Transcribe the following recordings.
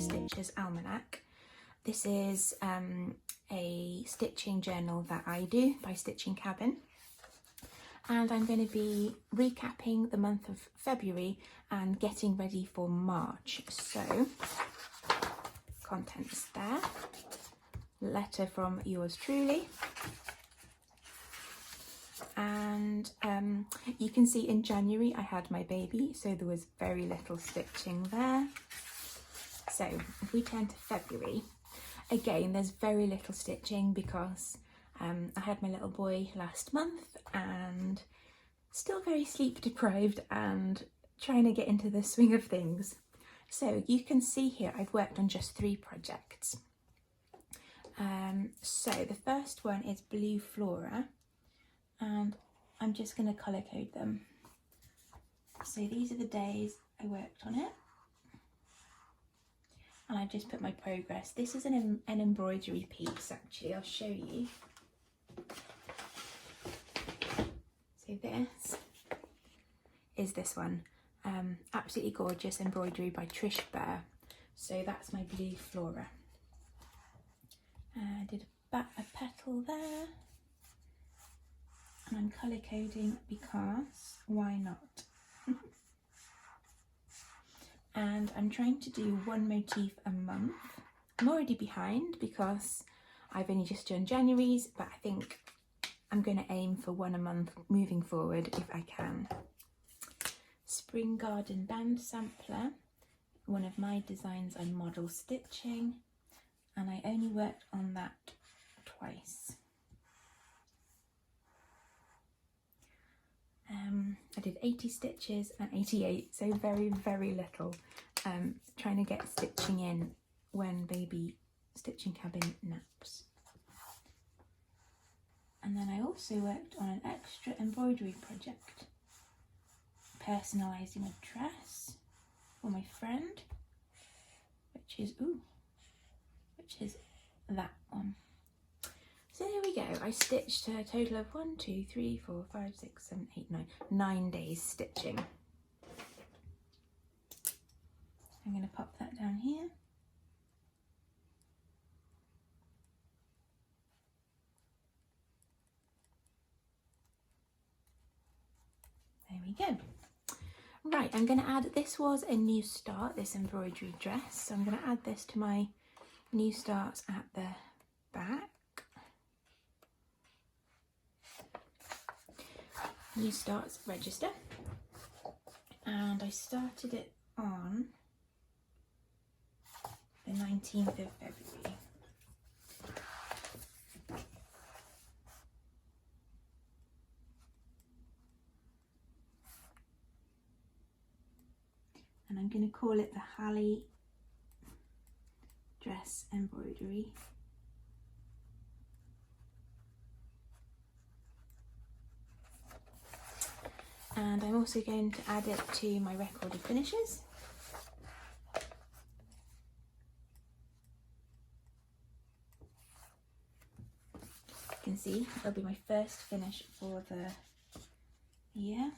Stitches Almanac. This is a stitching journal that I do by Stitching Cabin, and I'm going to be recapping the month of February and getting ready for March. So, contents there, letter from yours truly, and you can see in January I had my baby, so there was very little stitching there. So if we turn to February, again there's very little stitching because I had my little boy last month and still very sleep deprived and trying to get into the swing of things. So you can see here I've worked on just 3 projects. So the first one is Blue Flora, and I'm just going to colour code them. So these are the days I worked on it, and I've just put my progress. This is an embroidery piece, actually. I'll show you. So this is this one. Absolutely gorgeous embroidery by Trish Bear. So that's my Blue Flora. I did a petal there, and I'm colour coding because why not? And I'm trying to do 1 motif a month. I'm already behind because I've only just done January's, but I think I'm going to aim for 1 a month moving forward if I can. Spring Garden Band Sampler, one of my designs on model stitching, and I only worked on that twice. I did 80 stitches and 88, so very, very little. Trying to get stitching in when baby Stitching Cabin naps. And then I also worked on an extra embroidery project, personalising a dress for my friend, which is that one. So there we go. I stitched a total of 1, 2, 3, 4, 5, 6, 7, 8, 9 days stitching. I'm going to pop that down here. There we go. Right, I'm going to add, this was a new start, this embroidery dress. So I'm going to add this to my new starts at the back. New starts register, and I started it on the 19th of February. And I'm going to call it the Hallie Dress Embroidery. And I'm also going to add it to my recorded finishes. You can see it'll be my first finish for the year.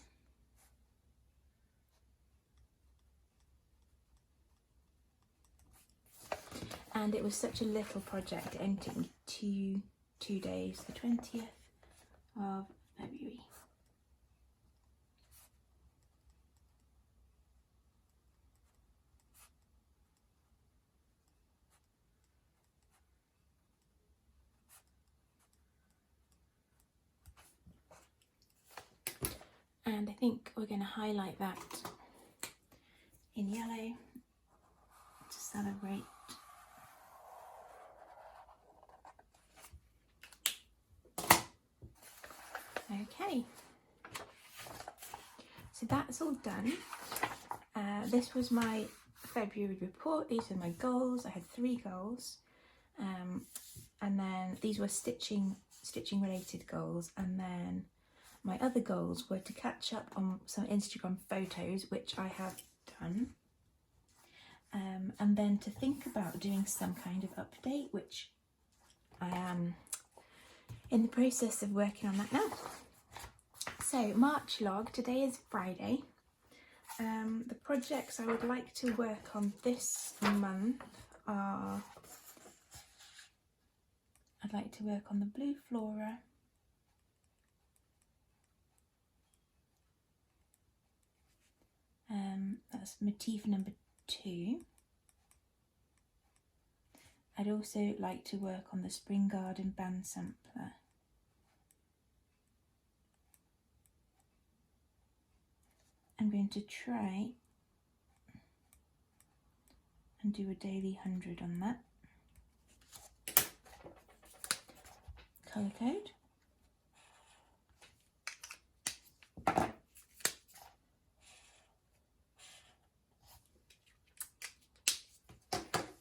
And it was such a little project, it only took me two days, the 20th of February. And I think we're going to highlight that in yellow to celebrate. Okay, so that's all done. This was my February report. These are my goals. I had 3 goals, and then these were stitching related goals, and then my other goals were to catch up on some Instagram photos, which I have done, and then to think about doing some kind of update, which I am in the process of working on that now. So March log, today is Friday. The projects I would like to work on this month are, I'd like to work on the blue flora, that's motif number 2. I'd also like to work on the Spring Garden band sampler. I'm going to try and do a daily 100 on that. Colour code.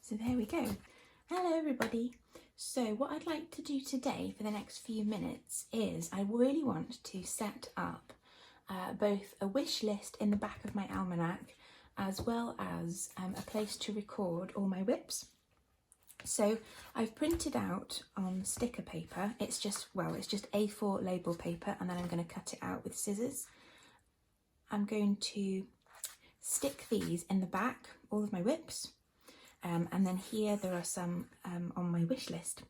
So there we go. Hello everybody. So what I'd like to do today for the next few minutes is I really want to set up both a wish list in the back of my almanac as well as a place to record all my whips. So I've printed out on sticker paper, it's just A4 label paper, and then I'm going to cut it out with scissors. I'm going to stick these in the back, all of my whips, and then here there are some on my wish list.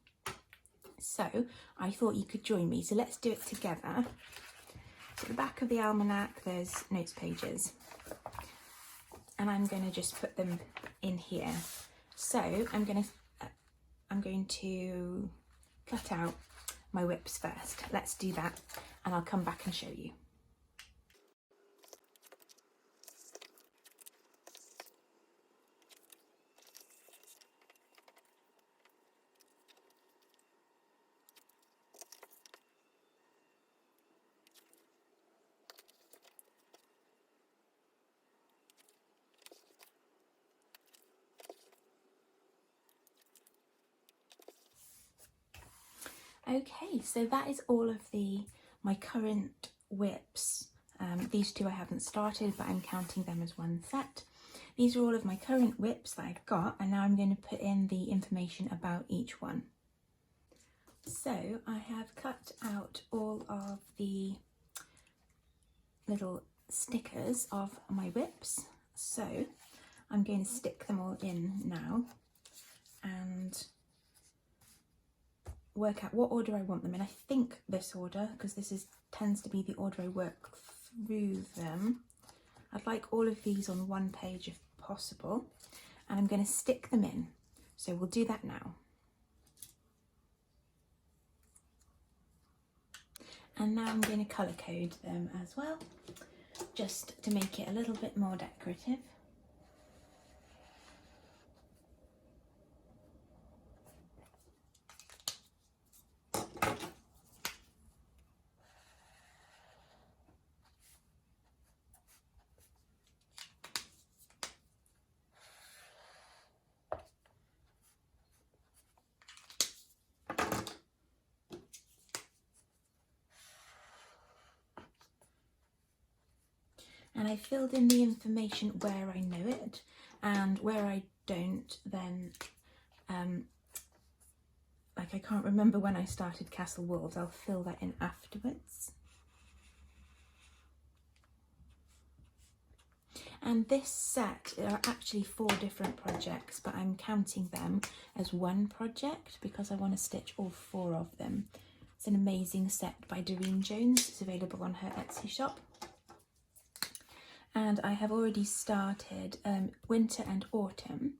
So I thought you could join me, so let's do it together. So at the back of the almanac there's notes pages, and I'm going to just put them in here. So I'm going to cut out my whips first. Let's do that and I'll come back and show you. Okay, so that is all of my current whips. These two I haven't started, but I'm counting them as one set. These are all of my current whips that I've got, and now I'm going to put in the information about each one. So I have cut out all of the little stickers of my whips. So I'm going to stick them all in now and work out what order I want them in. I think this order, because this tends to be the order I work through them. I'd like all of these on one page if possible, and I'm going to stick them in. So we'll do that now. And now I'm going to colour code them as well, just to make it a little bit more decorative. And I filled in the information where I know it, and where I don't, then like I can't remember when I started Castle Wolves, I'll fill that in afterwards. And this set, there are actually 4 different projects, but I'm counting them as one project because I want to stitch all 4 of them. It's an amazing set by Doreen Jones. It's available on her Etsy shop. And I have already started winter and autumn,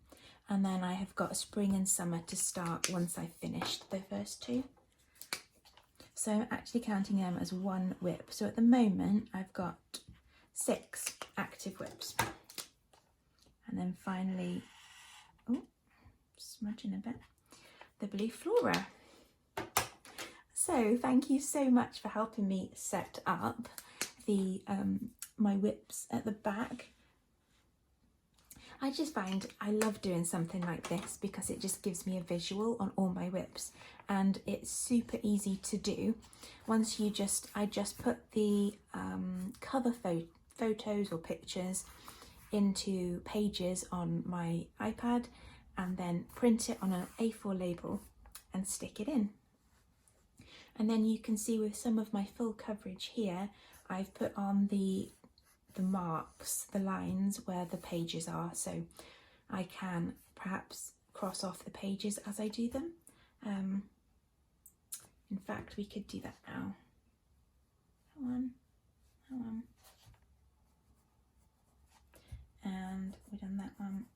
and then I have got spring and summer to start once I've finished the first 2. So I'm actually counting them as one whip. So at the moment I've got 6 active whips. And then finally, oh, smudging a bit, the blue flora. So thank you so much for helping me set up the my whips at the back. I just find I love doing something like this because it just gives me a visual on all my whips, and it's super easy to do. Once I just put the cover photos or pictures into pages on my iPad and then print it on an A4 label and stick it in. And then you can see with some of my full coverage here, I've put on the the marks, the lines where the pages are, so I can perhaps cross off the pages as I do them. In fact, we could do that now. Come on, come on. And we've done that one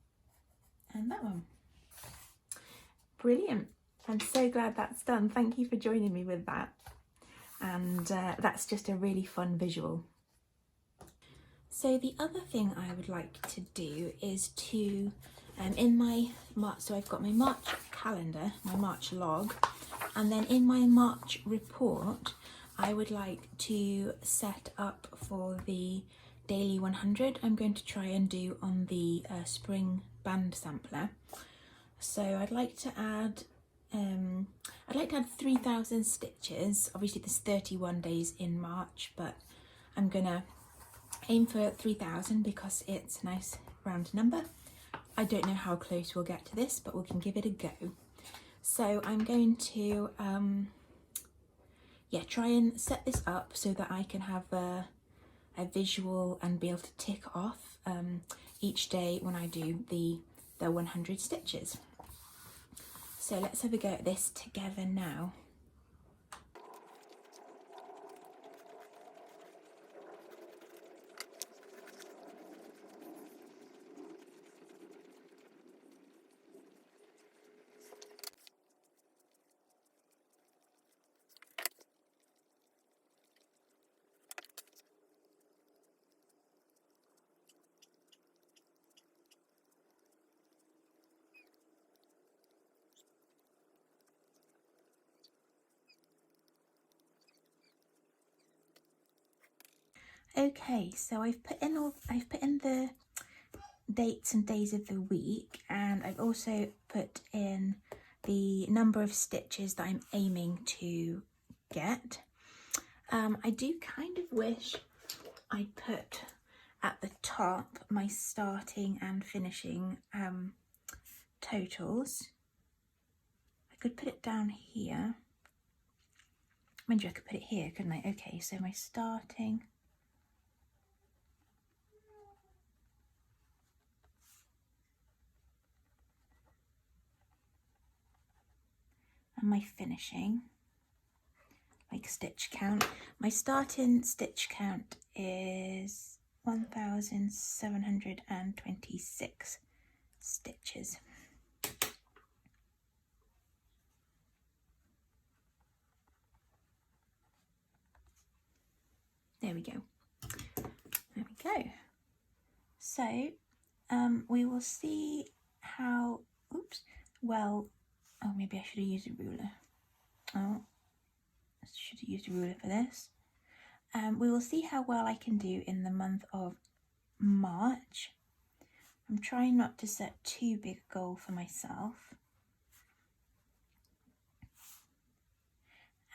and that one. Brilliant. I'm so glad that's done. Thank you for joining me with that. And that's just a really fun visual. So the other thing I would like to do is to, in my March, so I've got my March calendar, my March log, and then in my March report, I would like to set up for the daily 100 I'm going to try and do on the spring band sampler. So I'd like to add 3,000 stitches. Obviously there's 31 days in March, but I'm gonna aim for 3,000 because it's a nice round number. I don't know how close we'll get to this, but we can give it a go. So I'm going to try and set this up so that I can have a visual and be able to tick off each day when I do the 100 stitches. So let's have a go at this together now. Okay, so I've put in the dates and days of the week, and I've also put in the number of stitches that I'm aiming to get. I do kind of wish I put at the top my starting and finishing totals. I could put it down here. Mind you, I could put it here, couldn't I? Okay, so my starting and my finishing, like stitch count. My starting stitch count is 1,726 stitches. There we go. There we go. So we will see how, oh, maybe I should have used a ruler. Oh, I should have used a ruler for this. We will see how well I can do in the month of March. I'm trying not to set too big a goal for myself.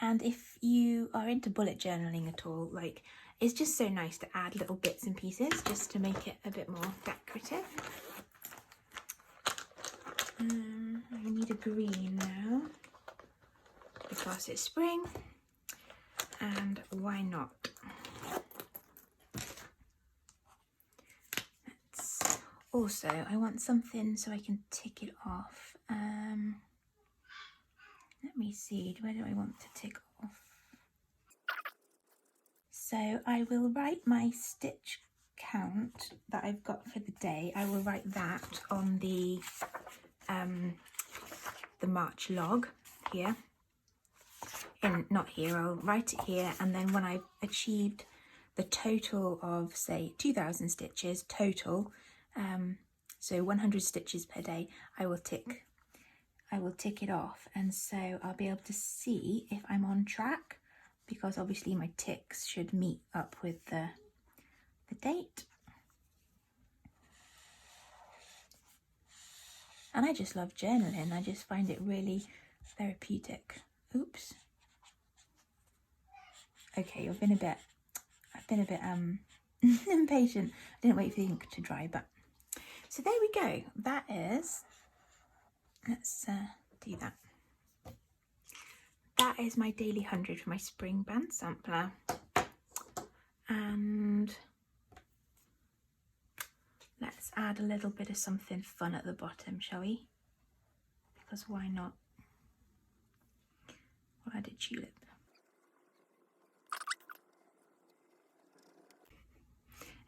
And if you are into bullet journaling at all, like, it's just so nice to add little bits and pieces just to make it a bit more decorative. I need a green now because it's spring, and why not? Also, I want something so I can tick it off. Let me see, where do I want to tick off? So I will write my stitch count that I've got for the day. I will write that on the March log here. Not here, I'll write it here, and then when I've achieved the total of, say, 2,000 stitches total, so 100 stitches per day, I will tick it off, and so I'll be able to see if I'm on track, because obviously my ticks should meet up with the date. And I just love journaling. I just find it really therapeutic. Oops. Okay, I've been a bit impatient. I didn't wait for the ink to dry, but so there we go. That is, let's do that. That is my daily 100 for my spring band sampler. And add a little bit of something fun at the bottom, shall we? Because why not? We'll add a tulip.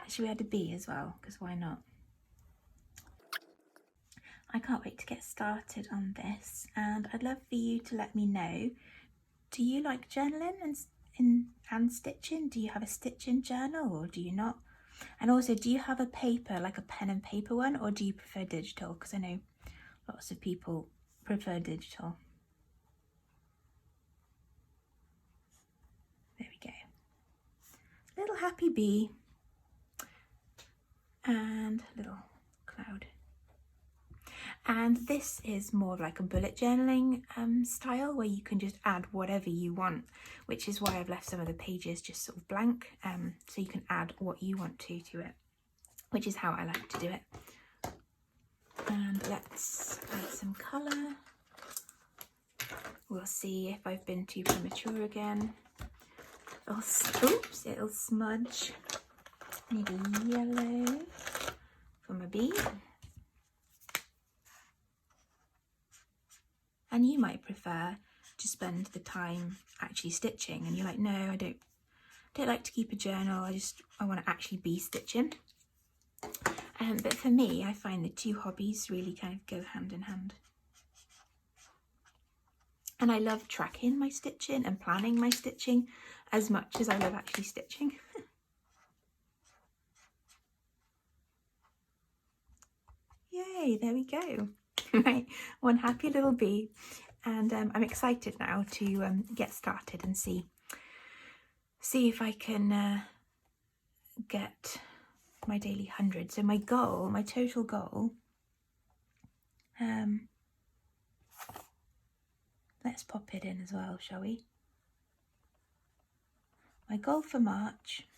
And should we add a bee as well? Because why not? I can't wait to get started on this, and I'd love for you to let me know, do you like journaling and stitching? Do you have a stitching journal or do you not? And also, do you have a paper, like a pen and paper one, or do you prefer digital? Because I know lots of people prefer digital. There we go. Little happy bee and little cloud. And this is more like a bullet journaling style, where you can just add whatever you want, which is why I've left some of the pages just sort of blank, so you can add what you want to it, which is how I like to do it. And let's add some colour. We'll see if I've been too premature again. Oops, it'll smudge. Need a yellow for my bee. And you might prefer to spend the time actually stitching, and you're like, no, I don't like to keep a journal. I want to actually be stitching. But for me, I find the two hobbies really kind of go hand in hand. And I love tracking my stitching and planning my stitching as much as I love actually stitching. Yay, there we go. Right, one happy little bee, and I'm excited now to get started and see if I can get my daily 100. So my total goal, let's pop it in as well, shall we? My goal for March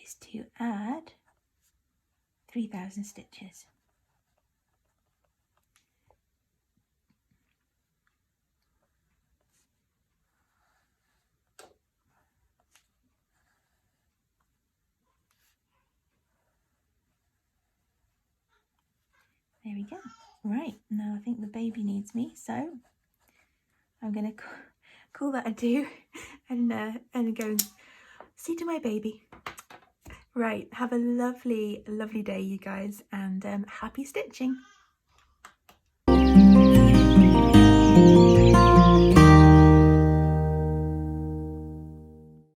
is to add 3,000 stitches. There we go. Right, now I think the baby needs me, so I'm going to call that a do and go and see to my baby. Right, have a lovely, lovely day, you guys, and happy stitching.